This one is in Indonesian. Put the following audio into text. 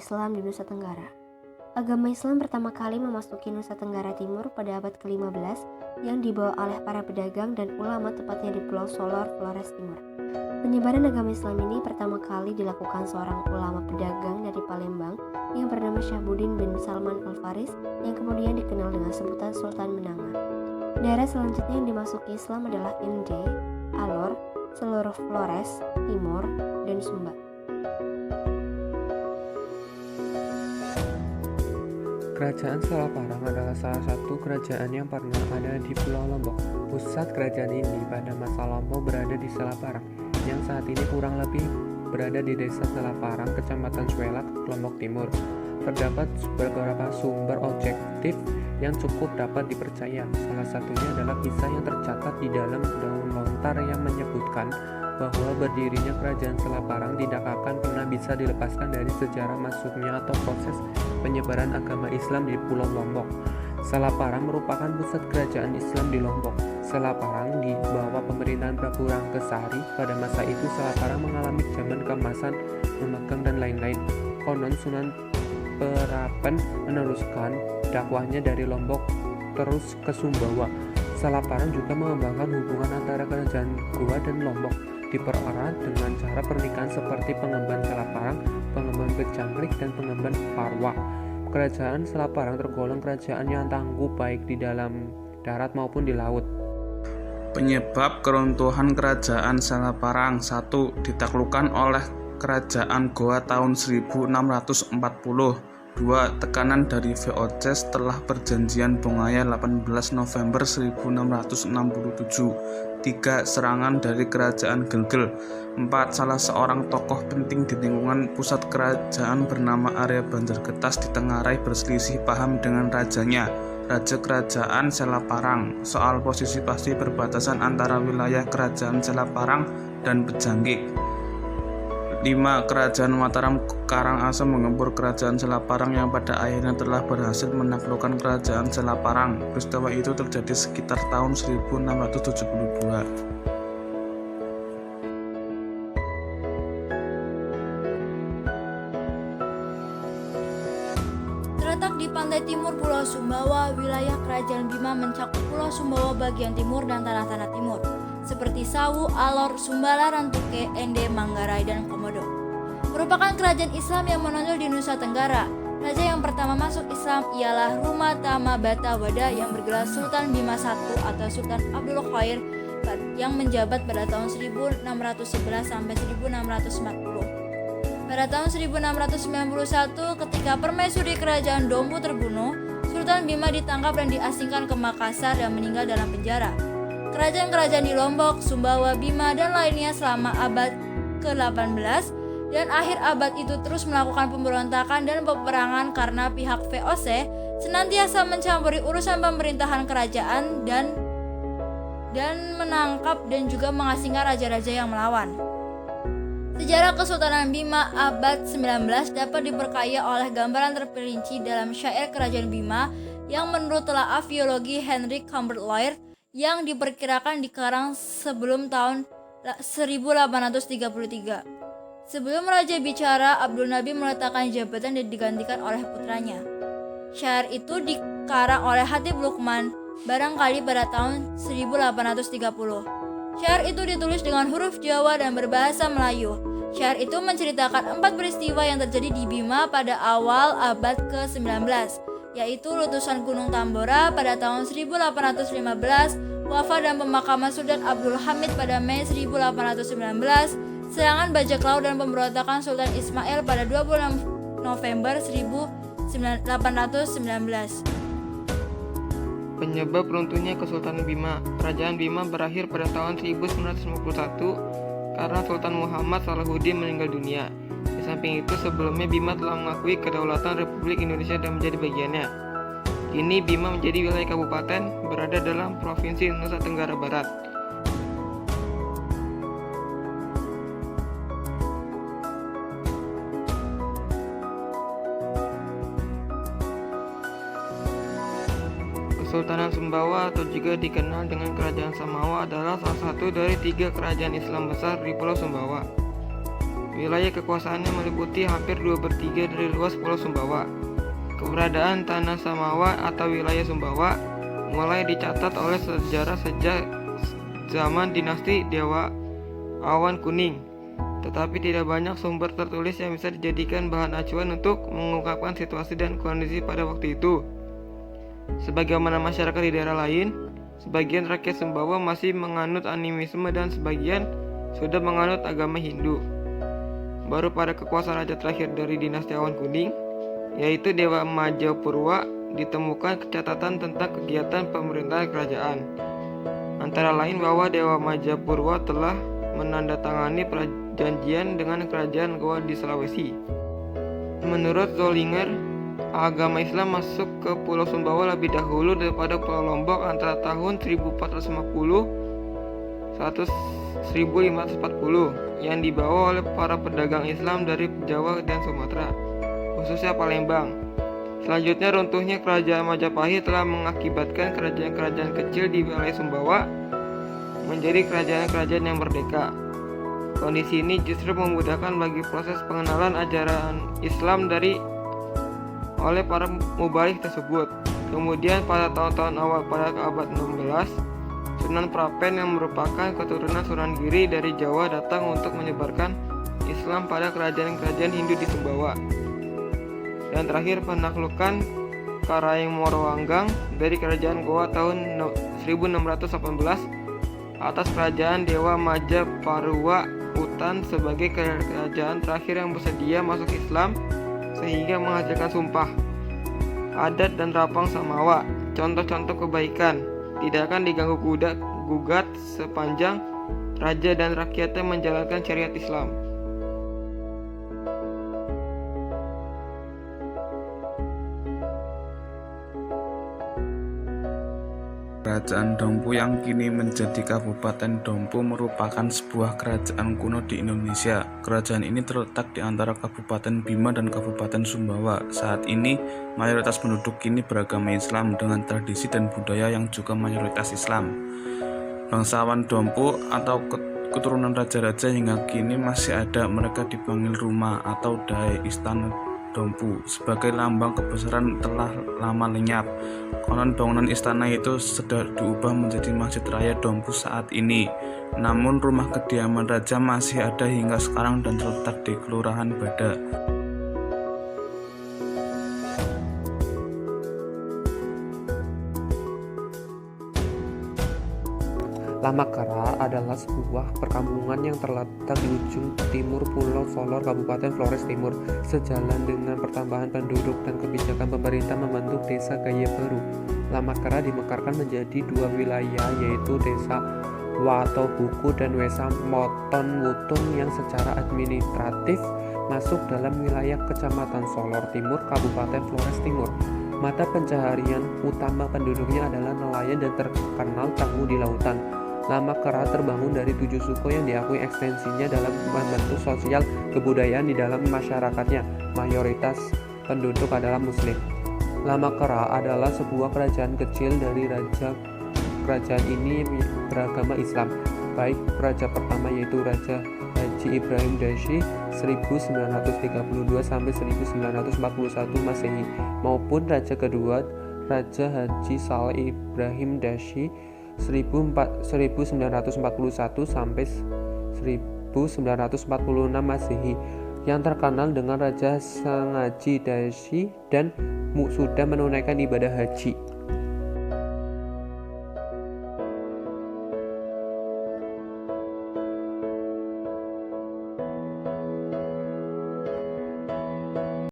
Islam di Nusa Tenggara. Agama Islam pertama kali memasuki Nusa Tenggara Timur pada abad ke-15 yang dibawa oleh para pedagang dan ulama tepatnya di Pulau Solor, Flores Timur. Penyebaran agama Islam ini pertama kali dilakukan seorang ulama pedagang dari Palembang yang bernama Syahbudin bin Salman Al-Faris yang kemudian dikenal dengan sebutan Sultan Menanga. Daerah selanjutnya yang dimasuki Islam adalah ND, Alor, seluruh Flores, Timor, dan Sumba. Kerajaan Salaparang adalah salah satu kerajaan yang pernah ada di Pulau Lombok. Pusat kerajaan ini pada masa lampau berada di Salaparang, yang saat ini kurang lebih berada di Desa Salaparang, Kecamatan Suelak, Lombok Timur. Terdapat beberapa sumber objektif yang cukup dapat dipercaya. Salah satunya adalah kisah yang tercatat di dalam daun lontar yang menyebutkan bahwa berdirinya kerajaan Salaparang tidak akan pernah bisa dilepaskan dari sejarah masuknya atau proses penyebaran agama Islam di Pulau Lombok. Salaparang merupakan pusat kerajaan Islam di Lombok. Salaparang di bawah pemerintahan Prabu Rangkasari. Pada masa itu Salaparang mengalami zaman keemasan, memegang dan lain-lain. Konon Sunan Perapen meneruskan dakwahnya dari Lombok terus ke Sumbawa. Salaparang juga mengembangkan hubungan antara kerajaan Goa dan Lombok, dipererat dengan cara pernikahan seperti pengemban Salaparang, pengemban Kecamrik, dan pengemban Parwa. Kerajaan Salaparang tergolong kerajaan yang tangguh baik di dalam darat maupun di laut. Penyebab keruntuhan kerajaan Salaparang: 1. Ditaklukkan oleh kerajaan Goa tahun 1640. 2. Tekanan dari VOC setelah perjanjian Bongaya 18 November 1667. 3. Serangan dari kerajaan Gelgel. 4. Salah seorang tokoh penting di lingkungan pusat kerajaan bernama Arya Banjargetas ditengarai berselisih paham dengan rajanya, Raja Kerajaan Salaparang, soal posisi pasti perbatasan antara wilayah kerajaan Salaparang dan Pejanggik. 5. Kerajaan Mataram Karangasem menggempur kerajaan Salaparang yang pada akhirnya telah berhasil menaklukkan kerajaan Salaparang. Peristiwa itu terjadi sekitar tahun 1672. Terletak di pantai timur Pulau Sumbawa, wilayah kerajaan Bima mencakup Pulau Sumbawa bagian timur dan tanah-tanah timur, seperti Sawu, Alor, Sumbala, Rantuke, Ende, Manggarai, dan Komodo. Merupakan kerajaan Islam yang menonjol di Nusa Tenggara. Raja yang pertama masuk Islam ialah Rumatama Batawada yang bergelar Sultan Bima I atau Sultan Abdul Khair yang menjabat pada tahun 1611 sampai 1640. Pada tahun 1691, ketika permaisuri kerajaan Dompu terbunuh, Sultan Bima ditangkap dan diasingkan ke Makassar dan meninggal dalam penjara. Kerajaan-kerajaan di Lombok, Sumbawa, Bima, dan lainnya selama abad ke-18 dan akhir abad itu terus melakukan pemberontakan dan peperangan karena pihak VOC senantiasa mencampuri urusan pemerintahan kerajaan dan menangkap dan juga mengasingkan raja-raja yang melawan. Sejarah Kesultanan Bima abad 19 dapat diperkaya oleh gambaran terperinci dalam syair Kerajaan Bima yang menurut telaah filologi Henry Humbert Lloyd yang diperkirakan dikarang sebelum tahun 1833. Sebelum raja bicara, Abdul Nabi meletakkan jabatan dan digantikan oleh putranya. Syair itu dikarang oleh Hatib Lukman barangkali pada tahun 1830. Syair itu ditulis dengan huruf Jawa dan berbahasa Melayu. Syair itu menceritakan 4 peristiwa yang terjadi di Bima pada awal abad ke-19, yaitu letusan Gunung Tambora pada tahun 1815, wafat dan pemakaman Sultan Abdul Hamid pada Mei 1819, serangan bajak laut dan pemberontakan Sultan Ismail pada 26 November 1819. Penyebab runtuhnya Kesultanan Bima. Kerajaan Bima berakhir pada tahun 1951 karena Sultan Muhammad Salahuddin meninggal dunia. Di samping itu, sebelumnya Bima telah mengakui kedaulatan Republik Indonesia dan menjadi bagiannya. Kini Bima menjadi wilayah kabupaten berada dalam Provinsi Nusa Tenggara Barat. Kesultanan Sumbawa atau juga dikenal dengan Kerajaan Samawa adalah salah satu dari 3 kerajaan Islam besar di Pulau Sumbawa. Wilayah kekuasaannya meliputi hampir 2/3 dari luas Pulau Sumbawa. Keberadaan tanah Samawa atau wilayah Sumbawa mulai dicatat oleh sejarah sejak zaman dinasti Dewa Awan Kuning. Tetapi tidak banyak sumber tertulis yang bisa dijadikan bahan acuan untuk mengungkapkan situasi dan kondisi pada waktu itu. Sebagaimana masyarakat di daerah lain, sebagian rakyat Sumbawa masih menganut animisme dan sebagian sudah menganut agama Hindu. Baru pada kekuasaan raja terakhir dari dinasti Awan Kuning, yaitu Dewa Majapurwa, ditemukan catatan tentang kegiatan pemerintahan kerajaan. Antara lain bahwa Dewa Majapurwa telah menandatangani perjanjian dengan kerajaan Goa di Sulawesi. Menurut Zollinger, agama Islam masuk ke Pulau Sumbawa lebih dahulu daripada Pulau Lombok antara tahun 1450 1540 yang dibawa oleh para pedagang Islam dari Jawa dan Sumatera, khususnya Palembang. Selanjutnya, runtuhnya kerajaan Majapahit telah mengakibatkan kerajaan-kerajaan kecil di wilayah Sumbawa menjadi kerajaan-kerajaan yang merdeka. Kondisi ini justru memudahkan bagi proses pengenalan ajaran Islam oleh para mubalik tersebut. Kemudian pada tahun-tahun awal pada abad 16, Sunan Prapen yang merupakan keturunan Sunan Giri dari Jawa datang untuk menyebarkan Islam pada kerajaan-kerajaan Hindu di Sumbawa. Dan terakhir, penaklukan Karangmorowanggang dari kerajaan Goa tahun 1618 atas kerajaan Dewa Majapahit Utan sebagai kerajaan terakhir yang bersedia masuk Islam sehingga menghasilkan sumpah, adat dan rapang Samawa. Contoh-contoh kebaikan tidak akan diganggu gugat sepanjang raja dan rakyatnya menjalankan syariat Islam. Kerajaan Dompu yang kini menjadi Kabupaten Dompu merupakan sebuah kerajaan kuno di Indonesia. Kerajaan ini terletak di antara Kabupaten Bima dan Kabupaten Sumbawa. Saat ini, mayoritas penduduk kini beragama Islam dengan tradisi dan budaya yang juga mayoritas Islam. Bangsawan Dompu atau keturunan raja-raja hingga kini masih ada. Mereka dipanggil rumah atau Dae Istana Dompu sebagai lambang kebesaran telah lama lenyap. Konon bangunan istana itu sudah diubah menjadi Masjid Raya Dompu saat ini. Namun rumah kediaman raja masih ada hingga sekarang dan terletak di Kelurahan Bada. Lamakara adalah sebuah perkampungan yang terletak di ujung timur Pulau Solor, Kabupaten Flores Timur. Sejalan dengan pertambahan penduduk dan kebijakan pemerintah membentuk desa gaya baru, Lamakara dimekarkan menjadi dua wilayah, yaitu Desa Watobuku dan Wesa Moton Wutung yang secara administratif masuk dalam wilayah Kecamatan Solor Timur, Kabupaten Flores Timur. Mata pencaharian utama penduduknya adalah nelayan dan terkenal tangguh di lautan. Lamakara terbangun dari 7 suku yang diakui ekstensinya dalam membentuk sosial kebudayaan di dalam masyarakatnya. Mayoritas penduduk adalah Muslim. Lamakara adalah sebuah kerajaan kecil dari raja. Kerajaan ini beragama Islam, baik raja pertama yaitu Raja Haji Ibrahim Dashi 1932 sampai 1941 Masehi, maupun raja kedua Raja Haji Saleh Ibrahim Dashi 1941 sampai 1946 Masehi, yang terkenal dengan Raja Sanghaji Dashi dan sudah menunaikan ibadah haji.